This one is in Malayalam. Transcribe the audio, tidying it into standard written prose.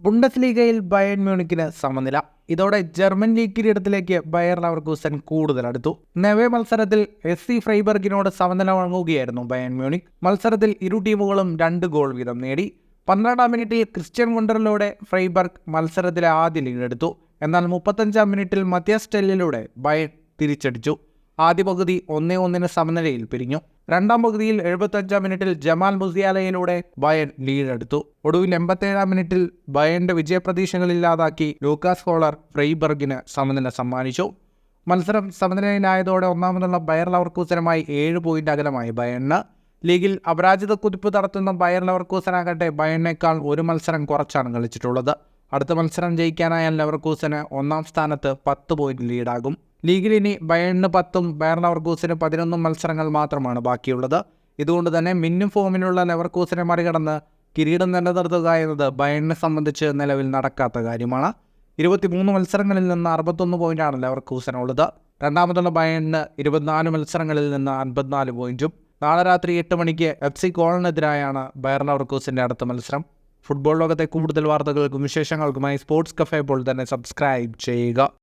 ബുണ്ടസ്ലീഗയിൽ ബയേൺ മ്യൂണിക്കിന് സമനില. ഇതോടെ ജർമ്മൻ ലീഗ് കിരീടത്തിലേക്ക് ബയർ ലെവർകൂസൻ കൂടുതൽ അടുത്തു. നെവേ മത്സരത്തിൽ SC ഫ്രൈബർഗിനോട് സമനില വഴങ്ങുകയായിരുന്നു ബയേൺ മ്യൂണിക്. മത്സരത്തിൽ ഇരു ടീമുകളും 2 ഗോൾ വീതം നേടി. 12-ാം മിനിറ്റിൽ ക്രിസ്ത്യൻ വുണ്ടറിലൂടെ ഫ്രൈബർഗ് മത്സരത്തിലെ ആദ്യ ലീഡെടുത്തു. എന്നാൽ 35-ാം മിനിറ്റിൽ മത്യാസ് ടെല്ലിലൂടെ ബയേൺ തിരിച്ചടിച്ചു. ആദ്യ പകുതി 1-1 സമനിലയിൽ പിരിഞ്ഞു. രണ്ടാം പകുതിയിൽ 75-ാം മിനിറ്റിൽ ജമാൽ മുസിയാലയിലൂടെ ബയേൺ ലീഡെടുത്തു. ഒടുവിൽ 87-ാം മിനിറ്റിൽ ബയേണിന്റെ വിജയപ്രതീക്ഷകളില്ലാതാക്കി ലൂക്കാസ് ഹോളർ ഫ്രൈബർഗിന് സമനില സമ്മാനിച്ചു. മത്സരം സമനിലയിലായതോടെ ഒന്നാമതുള്ള ബയർ ലെവർകൂസനുമായി 7 പോയിന്റ് അകലമായി ബയേണിന്. ലീഗിൽ അപരാജിത കുതിപ്പ് നടത്തുന്ന ബയർ ലെവർകൂസനാകട്ടെ ബയേണിനേക്കാൾ 1 മത്സരം കുറച്ചാണ് കളിച്ചിട്ടുള്ളത്. അടുത്ത മത്സരം ജയിക്കാനായാൽ ലെവർകൂസന് 1-ാം സ്ഥാനത്ത് 10 പോയിന്റ് ലീഡാകും. ലീഗിൽ ഇനി ബയേണിന് 10ഉം ബയർ ലെവർകൂസന് 11 മത്സരങ്ങൾ മാത്രമാണ് ബാക്കിയുള്ളത്. ഇതുകൊണ്ട് തന്നെ മിന്നും ഫോമിലുള്ള ലെവർകൂസനെ മറികടന്ന് കിരീടം നിലനിർത്തുക എന്നത് ബയേണിനെ സംബന്ധിച്ച് നിലവിൽ നടക്കാത്ത കാര്യമാണ്. 23 മത്സരങ്ങളിൽ നിന്ന് 61 പോയിന്റാണ് ലെവർകൂസനുള്ളത്. രണ്ടാമതുള്ള ബയേണിന് 24 മത്സരങ്ങളിൽ നിന്ന് 54 പോയിന്റും. നാളെ രാത്രി 8 മണിക്ക് FC കോളനെതിരായാണ് ബയർ ലെവർകൂസന്റെ അടുത്ത മത്സരം. ഫുട്ബോൾ ലോകത്തെ കൂടുതൽ വാർത്തകൾക്കും വിശേഷങ്ങൾക്കുമായി സ്പോർട്സ് കഫേ ഇപ്പോൾ തന്നെ സബ്സ്ക്രൈബ് ചെയ്യുക.